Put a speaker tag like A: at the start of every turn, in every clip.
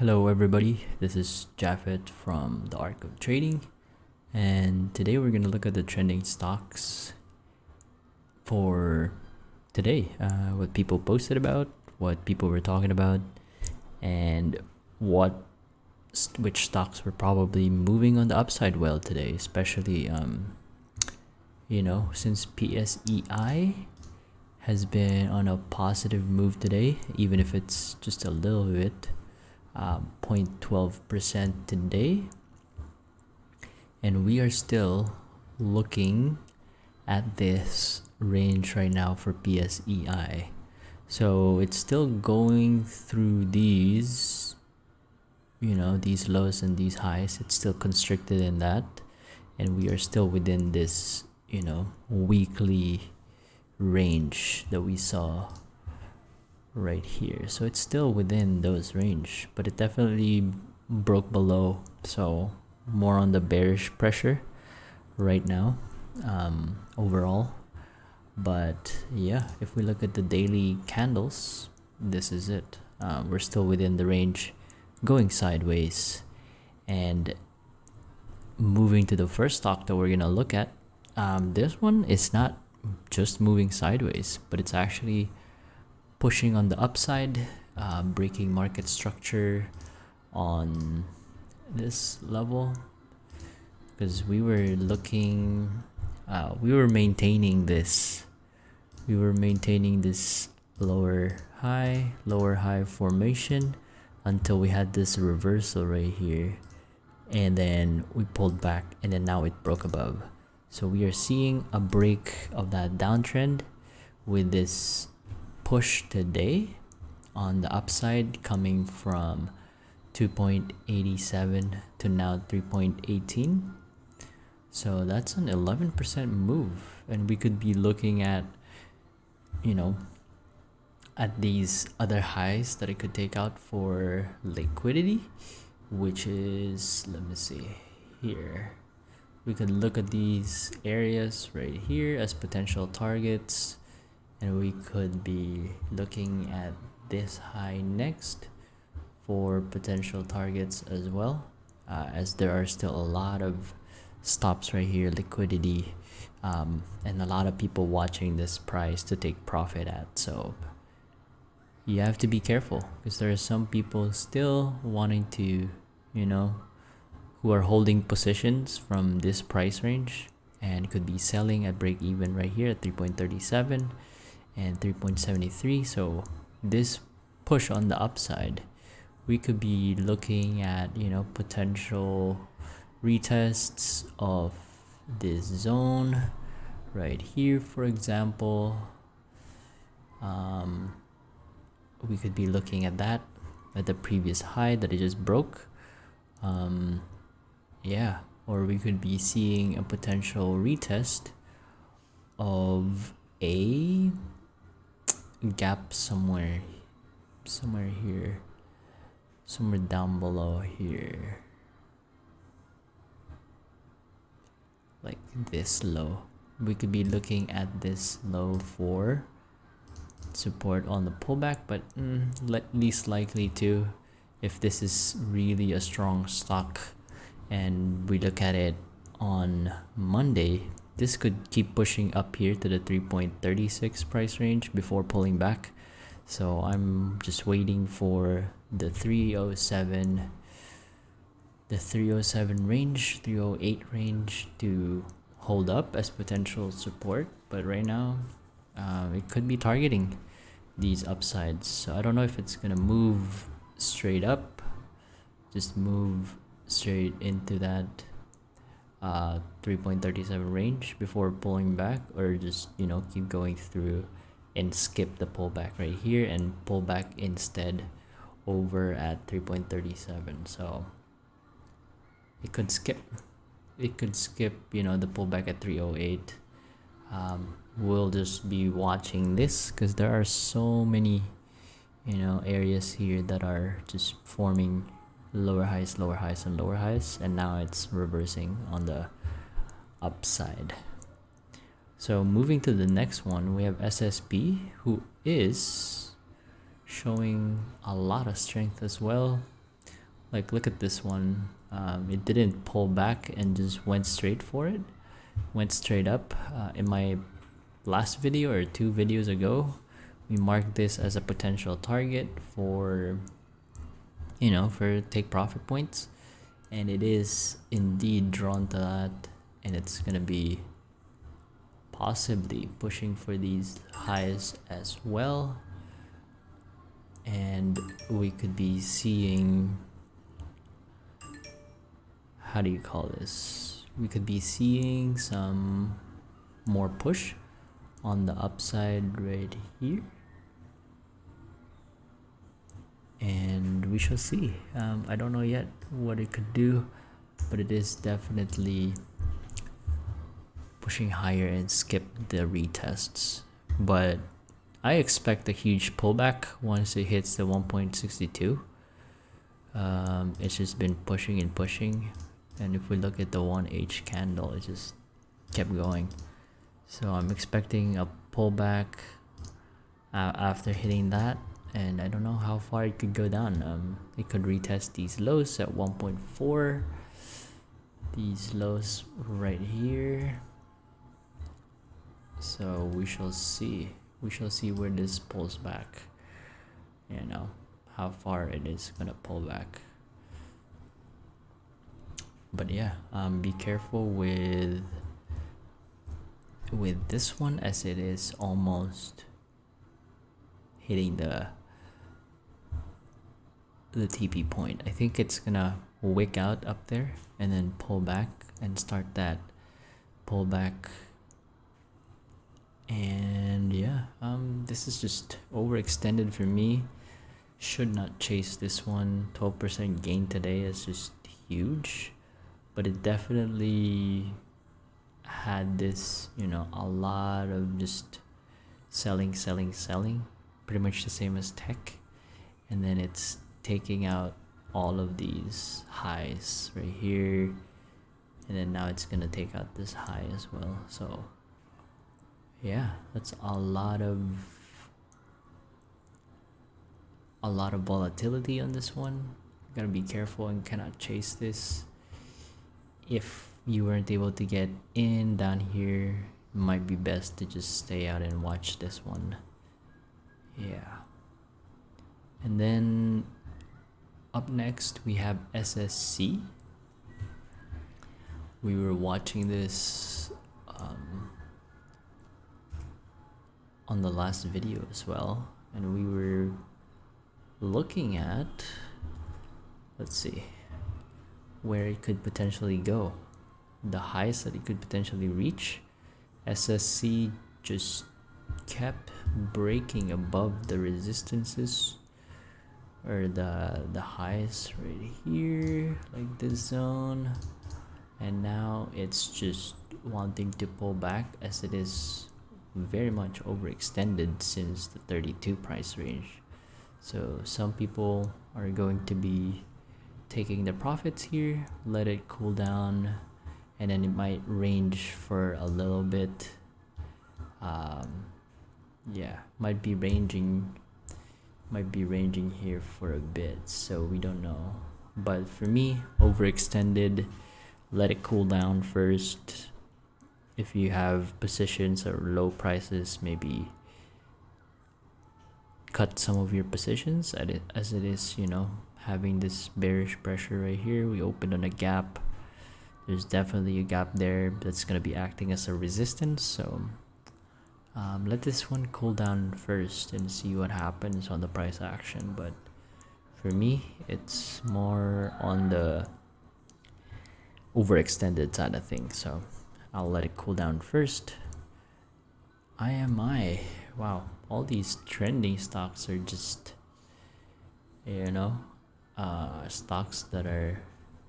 A: Hello everybody, this is Japhet from the Art of Trading, and today we're going to look at the trending stocks for today, what people posted about, what people were talking about, and which stocks were probably moving on the upside well today, especially since PSEI has been on a positive move today, even if it's just a little bit. 0.12% today, and we are still looking at this range right now for PSEI. So it's still going through these lows and these highs. It's still constricted in that, and we are still within this weekly range that we saw right here. So it's still within those range, but it definitely broke below, so more on the bearish pressure right now overall. But yeah, if we look at the daily candles, this is it. We're still within the range, going sideways. And moving to the first stock that we're gonna look at, this one is not just moving sideways, but it's actually pushing on the upside, breaking market structure on this level, because we were maintaining this lower high formation until we had this reversal right here, and then we pulled back, and then now it broke above. So we are seeing a break of that downtrend with this push today on the upside, coming from 2.87 to now 3.18. So that's an 11% move, and we could be looking at at these other highs that it could take out for liquidity, which is, let me see here, we could look at these areas right here as potential targets. And we could be looking at this high next for potential targets as well, as there are still a lot of stops right here, liquidity, and a lot of people watching this price to take profit at. So you have to be careful, because there are some people still wanting to, who are holding positions from this price range and could be selling at break even right here at 3.37. and 3.73. So this push on the upside, we could be looking at potential retests of this zone right here, for example. We could be looking at that at the previous high that it just broke, or we could be seeing a potential retest of a gap somewhere here, somewhere down below here, like this low. We could be looking at this low for support on the pullback, but least likely to, if this is really a strong stock and we look at it on Monday, this could keep pushing up here to the 3.36 price range before pulling back. So I'm just waiting for the 307 range, 308 range to hold up as potential support. But right now, it could be targeting these upsides. So I don't know if it's gonna move straight up, just move straight into that 3.37 range before pulling back, or just keep going through and skip the pullback right here and pull back instead over at 3.37. So it could skip the pullback at 308. We'll just be watching this, because there are so many areas here that are just forming lower highs, and lower highs, and now it's reversing on the upside. So moving to the next one, we have SSP, who is showing a lot of strength as well. Like, look at this one. It didn't pull back and just went straight for it. Went straight up. In my last video or 2 videos ago, we marked this as a potential target for, you know, for take profit points, and it is indeed drawn to that, and it's gonna be possibly pushing for these highs as well, and we could be seeing, how do you call this, we could be seeing some more push on the upside right here, and we shall see. I don't know yet what it could do, but it is definitely pushing higher and skip the retests. But I expect a huge pullback once it hits the 1.62. It's just been pushing and pushing, and if we look at the 1H candle, it just kept going. So I'm expecting a pullback after hitting that, and I don't know how far it could go down. It could retest these lows at 1.4, these lows right here. So we shall see. We shall see where this pulls back, you know, how far it is gonna pull back. But yeah, be careful with this one, as it is almost hitting the TP point. I think it's gonna wick out up there and then pull back and start that pullback. And yeah, this is just overextended for me. Should not chase this one. 12% gain today is just huge, but it definitely had this, you know, a lot of just selling, pretty much the same as tech, and then it's taking out all of these highs right here, and then now it's gonna take out this high as well. So yeah, that's a lot of volatility on this one. You gotta be careful and cannot chase this. If you weren't able to get in down here, it might be best to just stay out and watch this one. Yeah. And then up next we have SSC. We were watching this on the last video as well, and we were looking at, let's see, where it could potentially go, the highs that it could potentially reach. SSC just kept breaking above the resistances, or the highs right here, like this zone, and now it's just wanting to pull back, as it is very much overextended since the 32 price range. So some people are going to be taking the profits here, let it cool down, and then it might range for a little bit. Yeah, might be ranging here for a bit, so we don't know. But for me, overextended, let it cool down first. If you have positions or low prices, maybe cut some of your positions as it is, you know, having this bearish pressure right here. We opened on a gap. There's definitely a gap there that's going to be acting as a resistance, so let this one cool down first and see what happens on the price action. But for me, it's more on the overextended side of things, so I'll let it cool down first. IMI, wow, all these trending stocks are just, you know, stocks that are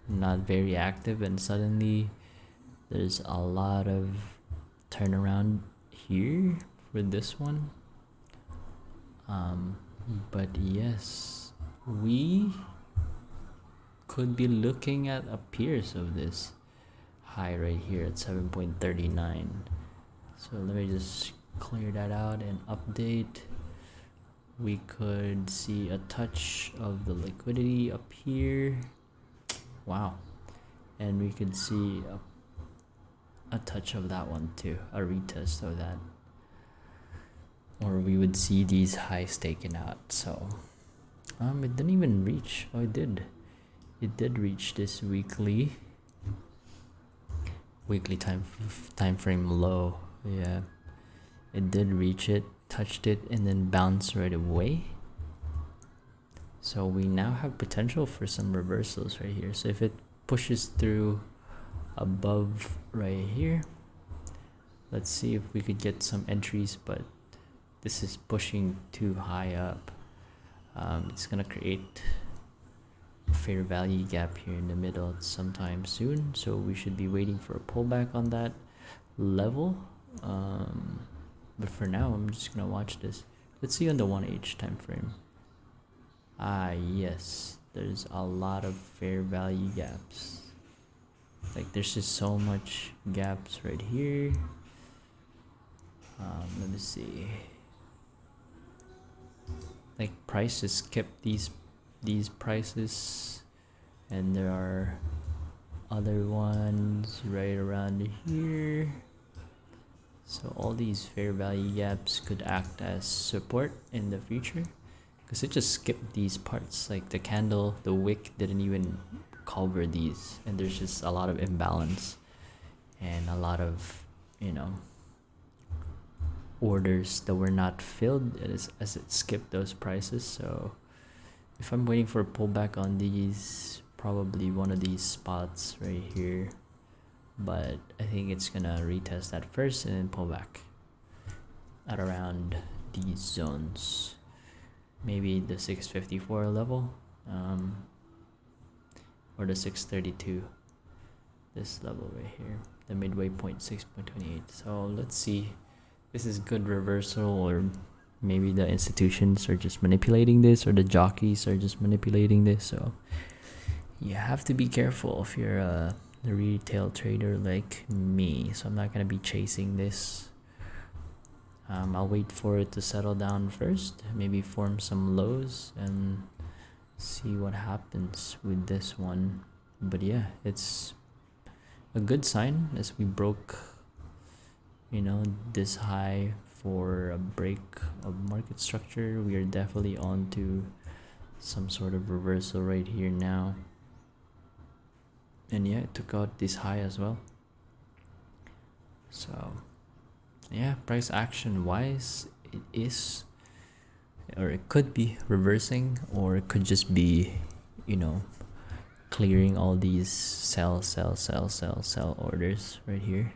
A: not very active, and suddenly there's a lot of turnaround here for this one. But yes, we could be looking at a pierce of this high right here at 7.39. So let me just clear that out and update. We could see a touch of the liquidity up here, Wow. And we could see a touch of that one too, a retest of that, or we would see these highs taken out. So it didn't even reach. Oh, it did reach this weekly time frame low. Yeah, it did reach it, touched it, and then bounced right away. So we now have potential for some reversals right here. So if it pushes through above right here, let's see if we could get some entries, but this is pushing too high up. It's gonna create a fair value gap here in the middle sometime soon, so we should be waiting for a pullback on that level. But for now, I'm just gonna watch this. Let's see on the 1H time frame. Yes, there's a lot of fair value gaps. Like there's just so much gaps right here. Let me see. Like prices kept these prices, and there are other ones right around here. So all these fair value gaps could act as support in the future, because it just skipped these parts. Like the candle, the wick didn't even cover these, and there's just a lot of imbalance and a lot of, orders that were not filled as it skipped those prices. So if I'm waiting for a pullback on these, probably one of these spots right here, but I think it's gonna retest that first and then pull back at around these zones, maybe the 654 level, or the 632, this level right here, the midway point 6.28. So let's see, this is good reversal, or maybe the institutions are just manipulating this, or the jockeys are just manipulating this. So you have to be careful if you're a retail trader like me. So I'm not gonna be chasing this. I'll wait for it to settle down first, maybe form some lows and see what happens with this one. But yeah, it's a good sign as we broke this high for a break of market structure. We are definitely on to some sort of reversal right here now. And yeah, it took out this high as well. So yeah, price action wise, it is, or it could be reversing, or it could just be clearing all these sell orders right here.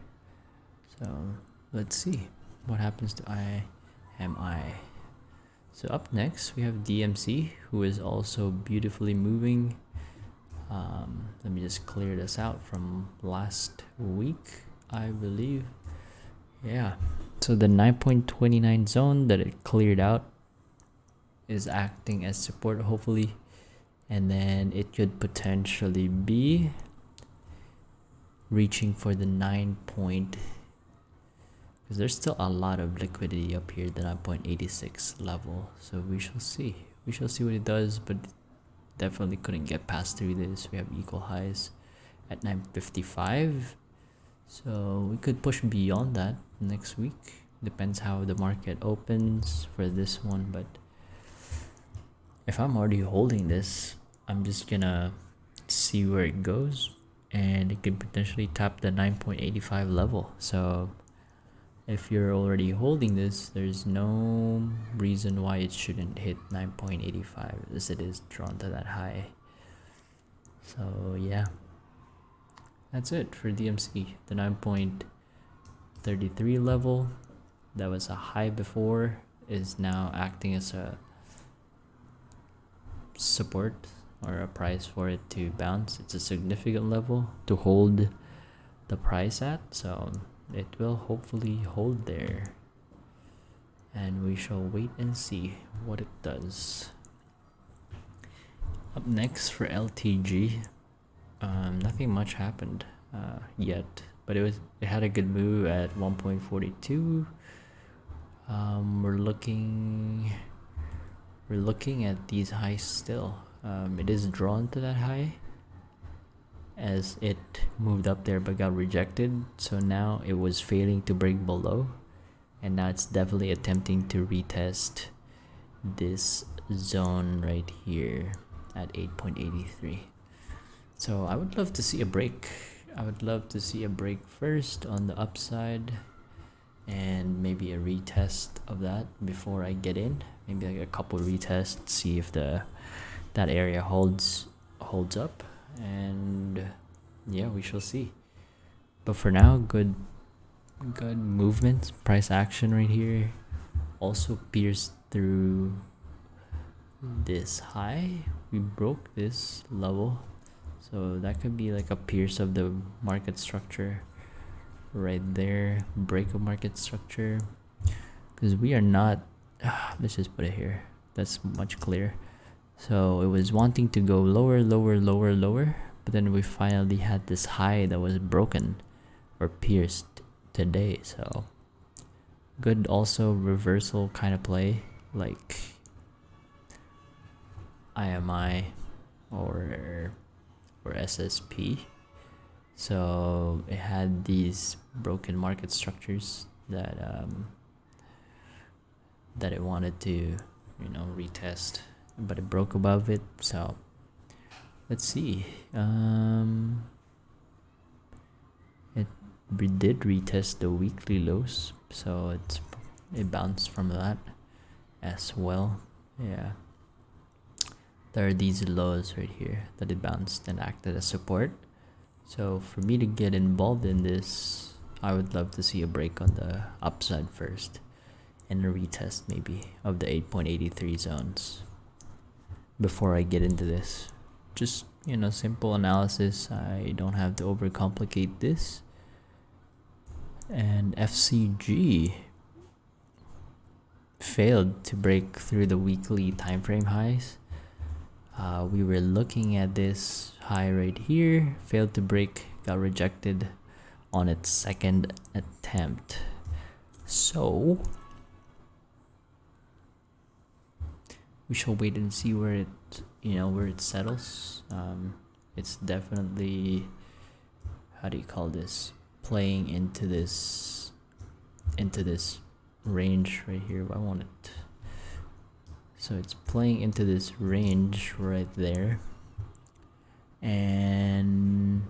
A: So let's see what happens to IMI. So up next we have DMC, who is also beautifully moving. Let me just clear this out from last week, I believe. Yeah, so the 9.29 zone that it cleared out is acting as support, hopefully, and then it could potentially be reaching for the 9 point, because there's still a lot of liquidity up here, the 9.86 level. So we shall see what it does, but definitely couldn't get past through this. We have equal highs at 9.55, so we could push beyond that next week. Depends how the market opens for this one, but if I'm already holding this, I'm just gonna see where it goes, and it could potentially tap the 9.85 level. So if you're already holding this, there's no reason why it shouldn't hit 9.85 as it is drawn to that high. So yeah, that's it for DMC. The 9.33 level that was a high before is now acting as a support, or a price for it to bounce. It's a significant level to hold the price at, so it will hopefully hold there, and we shall wait and see what it does. Up next for LTG, nothing much happened yet, but it had a good move at 1.42. We're looking at these highs still. It is drawn to that high, as it moved up there but got rejected. So now it was failing to break below, and now it's definitely attempting to retest this zone right here at 8.83. So I would love to see a break. I would love to see a break first on the upside and maybe a retest of that before I get in. Maybe like a couple retests, see if that area holds up, and yeah, we shall see. But for now, good movement, price action right here. Also pierced through this high. We broke this level, so that could be like a pierce of the market structure right there, break of market structure, because we are not let's just put it here, that's much clearer. So it was wanting to go lower, but then we finally had this high that was broken or pierced today. So good, also reversal kind of play like IMI or SSP. So it had these broken market structures that it wanted to retest, but it broke above it. So let's see. It did retest the weekly lows, so it bounced from that as well. Yeah, there are these lows right here that it bounced and acted as support. So for me to get involved in this, I would love to see a break on the upside first and a retest maybe of the 8.83 zones before I get into this. Just, simple analysis. I don't have to overcomplicate this. And FCG failed to break through the weekly time frame highs. We were looking at this high right here, failed to break, got rejected on its second attempt. So we shall wait and see where it settles. It's definitely, how do you call this, playing into this range right here. I want it. So it's playing into this range right there, and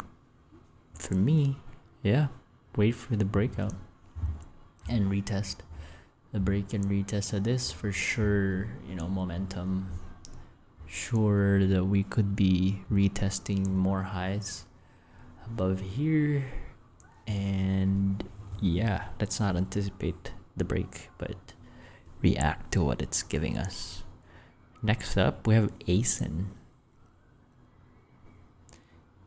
A: for me, yeah, wait for the breakout and retest the break and retest of this for sure. Momentum, sure that we could be retesting more highs above here. And yeah, let's not anticipate the break, but react to what it's giving us. Next up, we have ACEN.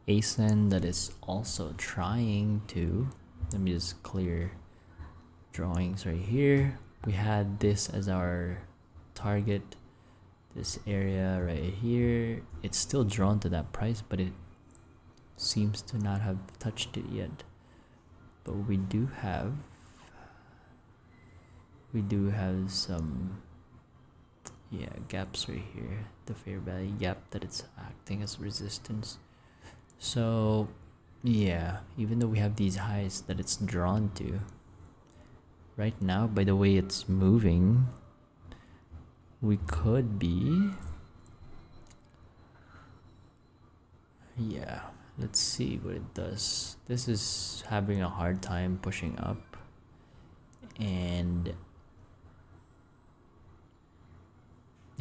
A: ACEN that is also trying to, let me just clear drawings right here. We had this as our target, this area right here. It's still drawn to that price, but it seems to not have touched it yet. But we do have some gaps right here, the fair value gap that it's acting as resistance. So yeah, even though we have these highs that it's drawn to right now, by the way it's moving, we could be, yeah, let's see what it does. This is having a hard time pushing up, and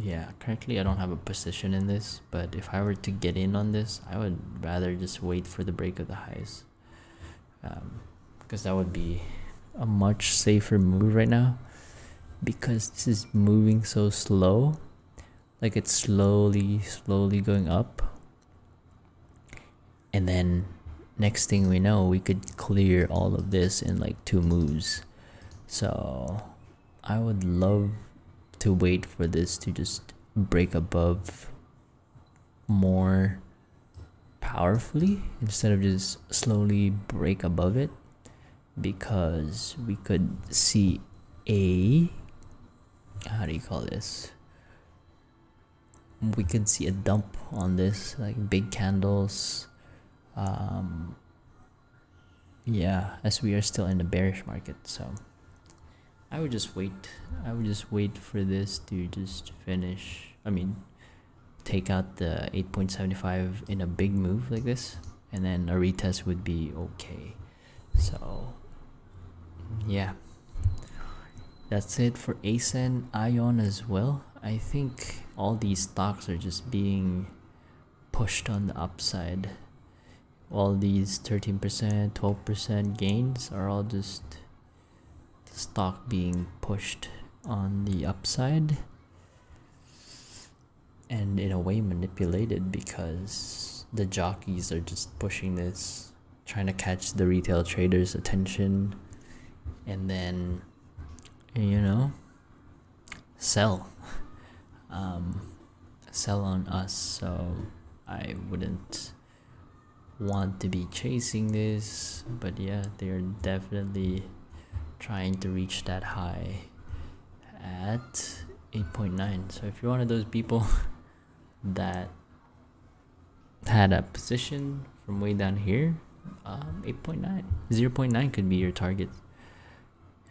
A: yeah, currently I don't have a position in this, but if I were to get in on this, I would rather just wait for the break of the highs, because that would be a much safer move right now, because this is moving so slow. Like it's slowly going up, and then next thing we know, we could clear all of this in like 2 moves. So I would love to wait for this to just break above more powerfully instead of just slowly break above it, because we could see a, how do you call this, we could see a dump on this, like big candles, Yeah, as we are still in the bearish market, so I would just wait. I would just wait for this to just finish. I mean, take out the 8.75 in a big move like this, and then a retest would be okay. So yeah, that's it for ACEN, ION as well. I think all these stocks are just being pushed on the upside. All these 13%, 12% gains are all just the stock being pushed on the upside, and in a way manipulated, because the jockeys are just pushing this, trying to catch the retail traders' attention, and then, you know, sell sell on us. So I wouldn't want to be chasing this, but yeah, they're definitely trying to reach that high at 8.9. So if you're one of those people that had a position from way down here, 8.9, 0.9 could be your target.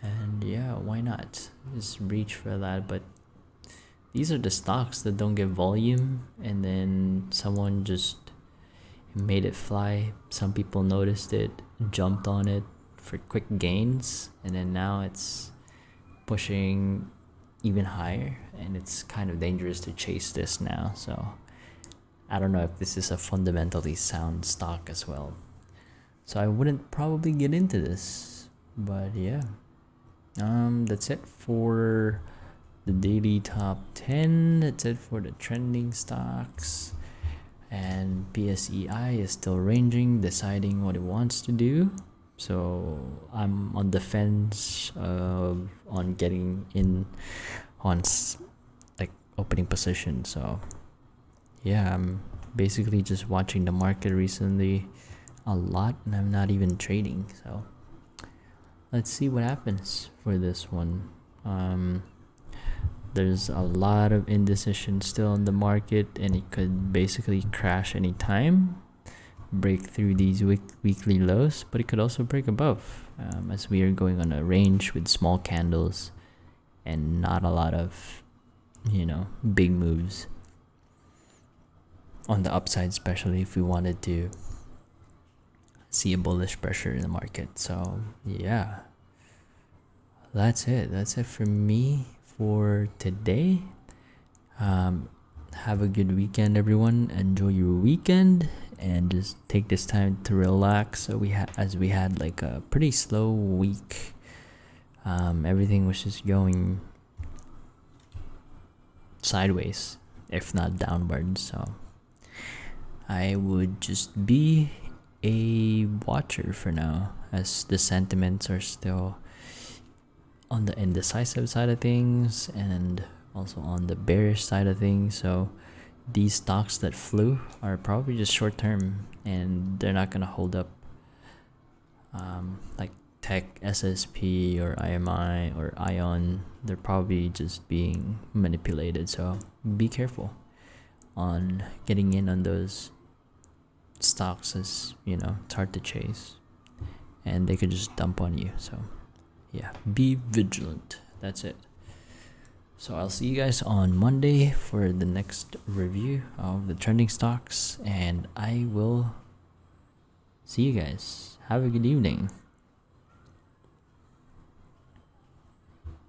A: And yeah, why not just reach for that? But these are the stocks that don't get volume, and then someone just made it fly. Some people noticed it, jumped on it for quick gains, and then now it's pushing even higher, and it's kind of dangerous to chase this now. So I don't know if this is a fundamentally sound stock as well, so I wouldn't probably get into this. But yeah, that's it for the daily top 10. That's it for the trending stocks, and PSEI is still ranging, deciding what it wants to do. So I'm on the fence on getting in on like opening position. So yeah, I'm basically just watching the market recently a lot, and I'm not even trading. So let's see what happens for this one. There's a lot of indecision still in the market, and it could basically crash anytime, break through these weekly lows, but it could also break above, as we are going on a range with small candles and not a lot of, big moves on the upside, especially if we wanted to see a bullish pressure in the market. So yeah, that's it for me for today. Have a good weekend, everyone. Enjoy your weekend, and just take this time to relax. So we had like a pretty slow week. Everything was just going sideways, if not downwards. So I would just be a watcher for now, as the sentiments are still on the indecisive side of things, and also on the bearish side of things. So these stocks that flew are probably just short term, and they're not gonna hold up. Like tech, SSP or IMI or ION, they're probably just being manipulated. So be careful on getting in on those stocks, as it's hard to chase, and they could just dump on you. So yeah, be vigilant. That's it. So I'll see you guys on Monday for the next review of the trending stocks, and I will see you guys. Have a good evening.